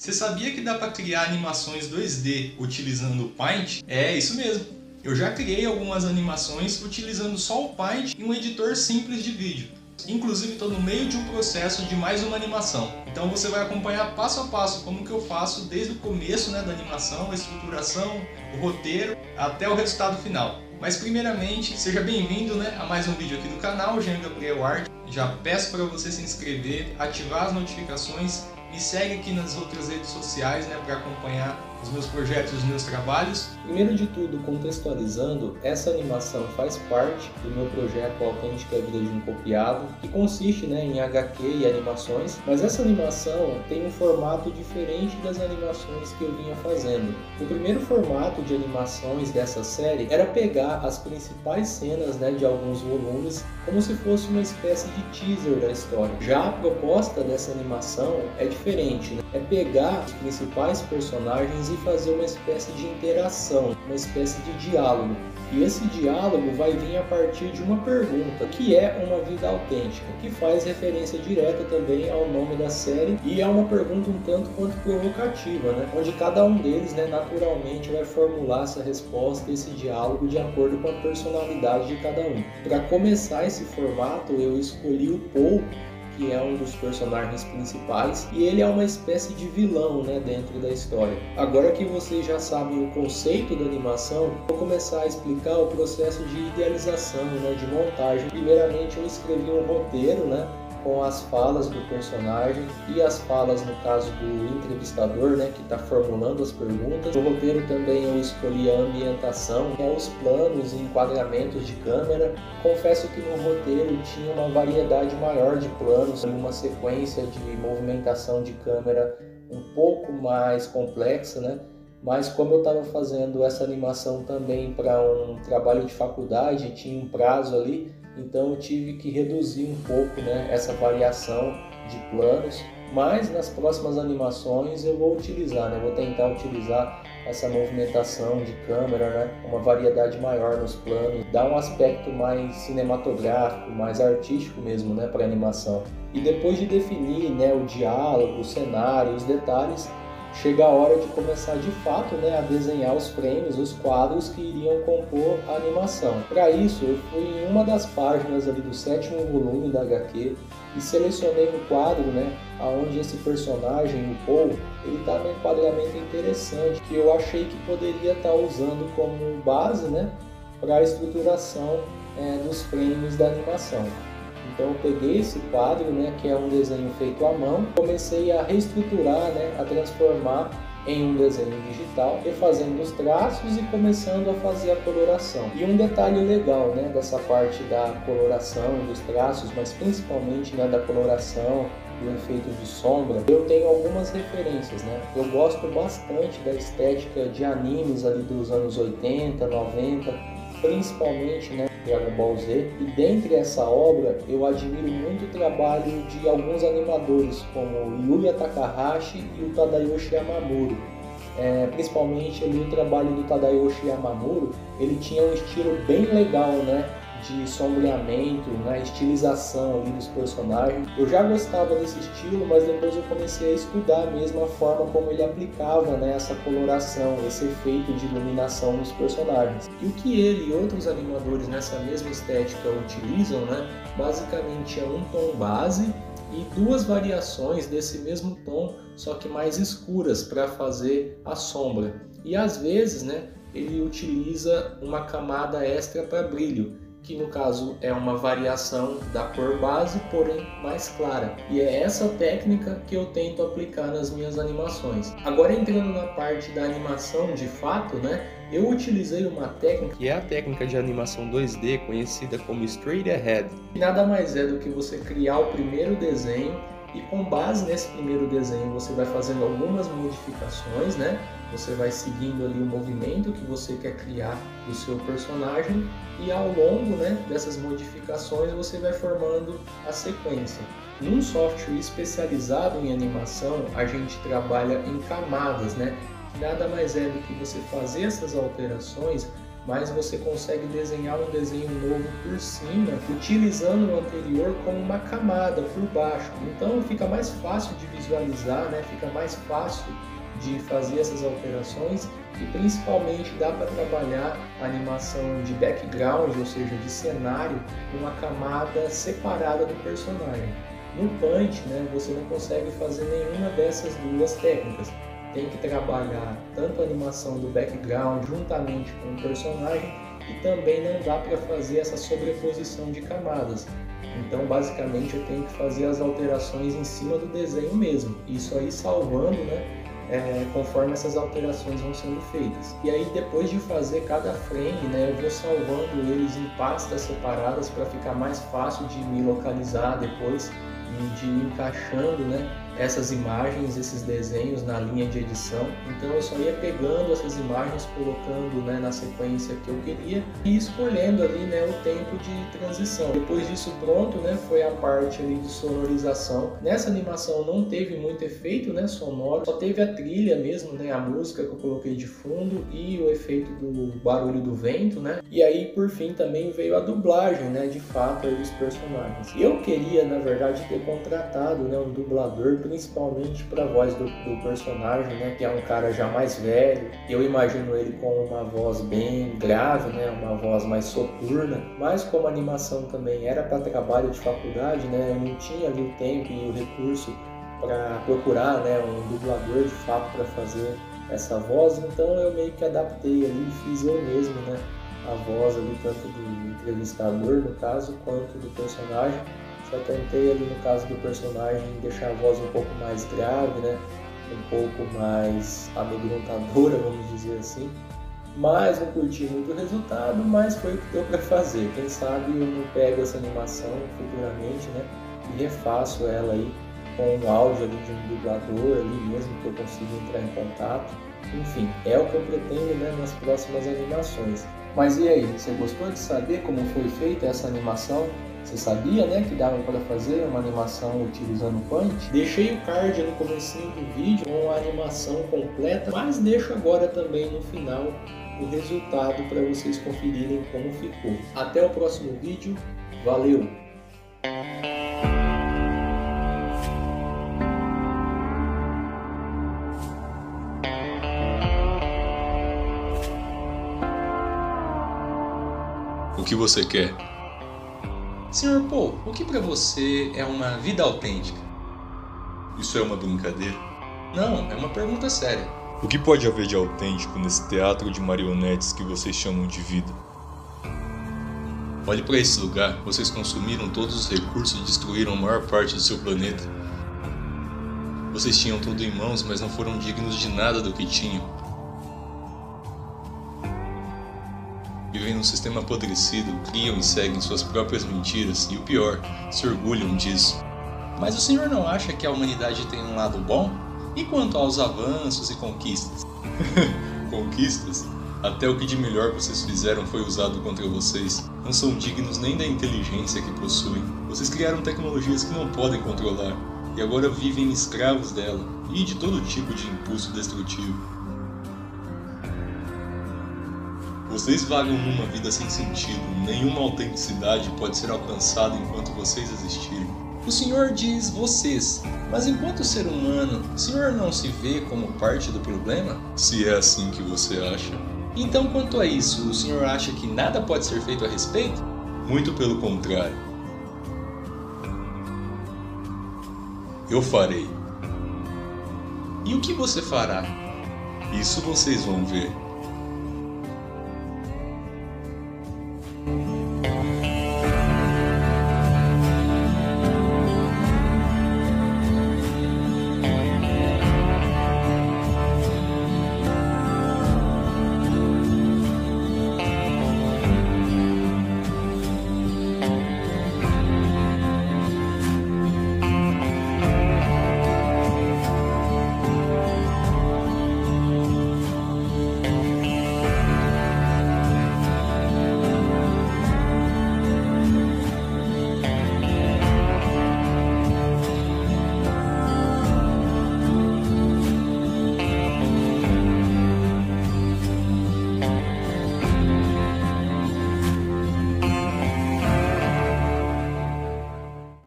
Você sabia que dá para criar animações 2D utilizando o Paint? É isso mesmo. Eu já criei algumas animações utilizando só o Paint e um editor simples de vídeo. Inclusive estou no meio de um processo de mais uma animação. Então você vai acompanhar passo a passo como que eu faço desde o começo da animação, a estruturação, o roteiro, até o resultado final. Mas primeiramente, seja bem-vindo a mais um vídeo aqui do canal, Jenga Player Art. Já peço para você se inscrever, ativar as notificações. Me segue aqui nas outras redes sociais para acompanhar os meus projetos e os meus trabalhos. Primeiro de tudo, contextualizando, essa animação faz parte do meu projeto Autêntica Vida de um Copiado, que consiste em HQ e animações, mas essa animação tem um formato diferente das animações que eu vinha fazendo. O primeiro formato de animações dessa série era pegar as principais cenas de alguns volumes como se fosse uma espécie de teaser da história. Já a proposta dessa animação é diferente, é pegar os principais personagens e fazer uma espécie de interação, uma espécie de diálogo. E esse diálogo vai vir a partir de uma pergunta, que é uma vida autêntica, que faz referência direta também ao nome da série, e é uma pergunta um tanto quanto provocativa, onde cada um deles naturalmente vai formular essa resposta, esse diálogo de acordo com a personalidade de cada um. Para começar esse formato, eu escolhi o Paul, que é um dos personagens principais, e ele é uma espécie de vilão dentro da história. Agora que vocês já sabem o conceito da animação, vou começar a explicar o processo de idealização, de montagem. Primeiramente eu escrevi um roteiro, com as falas do personagem e as falas, no caso, do entrevistador, que está formulando as perguntas. No roteiro também eu escolhi a ambientação, os planos e enquadramentos de câmera. Confesso que no roteiro tinha uma variedade maior de planos, uma sequência de movimentação de câmera um pouco mais complexa, mas como eu estava fazendo essa animação também para um trabalho de faculdade, tinha um prazo ali, então eu tive que reduzir um pouco essa variação de planos, mas nas próximas animações eu vou utilizar, vou tentar utilizar essa movimentação de câmera, uma variedade maior nos planos, dar um aspecto mais cinematográfico, mais artístico mesmo para a animação. E depois de definir o diálogo, o cenário, os detalhes, chega a hora de começar de fato a desenhar os frames, os quadros que iriam compor a animação. Para isso, eu fui em uma das páginas ali do 7º volume da HQ e selecionei um quadro onde esse personagem, o Paul, ele está num enquadramento interessante que eu achei que poderia estar usando como base para a estruturação dos frames da animação. Então eu peguei esse quadro, que é um desenho feito à mão, comecei a reestruturar, a transformar em um desenho digital, refazendo os traços e começando a fazer a coloração. E um detalhe legal dessa parte da coloração, dos traços, mas principalmente da coloração, do efeito de sombra, eu tenho algumas referências. Eu gosto bastante da estética de animes ali dos anos 80, 90, principalmente Dragon Ball Z, e dentre essa obra eu admiro muito o trabalho de alguns animadores como Yuya Takahashi e o Tadayoshi Yamamuro. Principalmente ali o trabalho do Tadayoshi Yamamuro, ele tinha um estilo bem legal de sombreamento, estilização ali dos personagens. Eu já gostava desse estilo, mas depois eu comecei a estudar mesmo a forma como ele aplicava essa coloração, esse efeito de iluminação nos personagens. E o que ele e outros animadores nessa mesma estética utilizam, basicamente é um tom base e duas variações desse mesmo tom, só que mais escuras, para fazer a sombra. E às vezes ele utiliza uma camada extra para brilho, que no caso é uma variação da cor base, porém mais clara. E é essa técnica que eu tento aplicar nas minhas animações. Agora, entrando na parte da animação de fato, eu utilizei uma técnica que é a técnica de animação 2D, conhecida como Straight Ahead. Que nada mais é do que você criar o primeiro desenho e com base nesse primeiro desenho você vai fazendo algumas modificações, Você vai seguindo ali o movimento que você quer criar do seu personagem e ao longo dessas modificações você vai formando a sequência. Num software especializado em animação, a gente trabalha em camadas, que nada mais é do que você fazer essas alterações, mas você consegue desenhar um desenho novo por cima, utilizando o anterior como uma camada por baixo. Então fica mais fácil de visualizar, né? Fica mais fácil de fazer essas alterações e principalmente dá para trabalhar a animação de background, ou seja, de cenário, numa camada separada do personagem. No Paint, né, você não consegue fazer nenhuma dessas duas técnicas. Tem que trabalhar tanto a animação do background juntamente com o personagem e também não dá para fazer essa sobreposição de camadas. Então, basicamente, eu tenho que fazer as alterações em cima do desenho mesmo. Isso aí salvando, né? Conforme essas alterações vão sendo feitas. E aí, depois de fazer cada frame, né, eu vou salvando eles em pastas separadas para ficar mais fácil de me localizar depois e de ir encaixando, né, essas imagens, esses desenhos na linha de edição. Então eu só ia pegando essas imagens, colocando, né, na sequência que eu queria e escolhendo ali, né, o tempo de transição. Depois disso pronto, né, foi a parte ali de sonorização. Nessa animação não teve muito efeito, né, sonoro, só teve a trilha mesmo, né, a música que eu coloquei de fundo e o efeito do barulho do vento, né. E aí por fim também veio a dublagem, né, de fato aí dos personagens. Eu queria, na verdade, ter contratado, né, um dublador principalmente para a voz do personagem, né, que é um cara já mais velho. Eu imagino ele com uma voz bem grave, né, uma voz mais soturna, mas como a animação também era para trabalho de faculdade, né, eu não tinha ali o tempo e o recurso para procurar, né, um dublador de fato para fazer essa voz, então eu meio que adaptei ali e fiz eu mesmo, né, a voz ali tanto do entrevistador no caso quanto do personagem. Só tentei ali no caso do personagem deixar a voz um pouco mais grave, né? Um pouco mais amedrontadora, vamos dizer assim. Mas não curti muito o resultado, mas foi o que deu para fazer. Quem sabe eu não pego essa animação futuramente, né? E refaço ela aí com um áudio ali de um dublador ali mesmo, que eu consiga entrar em contato. Enfim, é o que eu pretendo, né, nas próximas animações. Mas e aí, você gostou de saber como foi feita essa animação? Você sabia, né, que dava para fazer uma animação utilizando o Paint? Deixei o card no comecinho do vídeo com a animação completa, mas deixo agora também no final o resultado para vocês conferirem como ficou. Até o próximo vídeo, valeu! O que você quer? Sr. Paul, o que para você é uma vida autêntica? Isso é uma brincadeira? Não, é uma pergunta séria. O que pode haver de autêntico nesse teatro de marionetes que vocês chamam de vida? Olhe para esse lugar, vocês consumiram todos os recursos e destruíram a maior parte do seu planeta. Vocês tinham tudo em mãos, mas não foram dignos de nada do que tinham. Vivem num sistema apodrecido, criam e seguem suas próprias mentiras e, o pior, se orgulham disso. Mas o senhor não acha que a humanidade tem um lado bom? E quanto aos avanços e conquistas? Conquistas? Até o que de melhor vocês fizeram foi usado contra vocês. Não são dignos nem da inteligência que possuem. Vocês criaram tecnologias que não podem controlar e agora vivem escravos dela e de todo tipo de impulso destrutivo. Vocês vagam numa vida sem sentido, nenhuma autenticidade pode ser alcançada enquanto vocês existirem. O senhor diz vocês, mas enquanto ser humano, o senhor não se vê como parte do problema? Se é assim que você acha. Então, quanto a isso, o senhor acha que nada pode ser feito a respeito? Muito pelo contrário. Eu farei. E o que você fará? Isso vocês vão ver.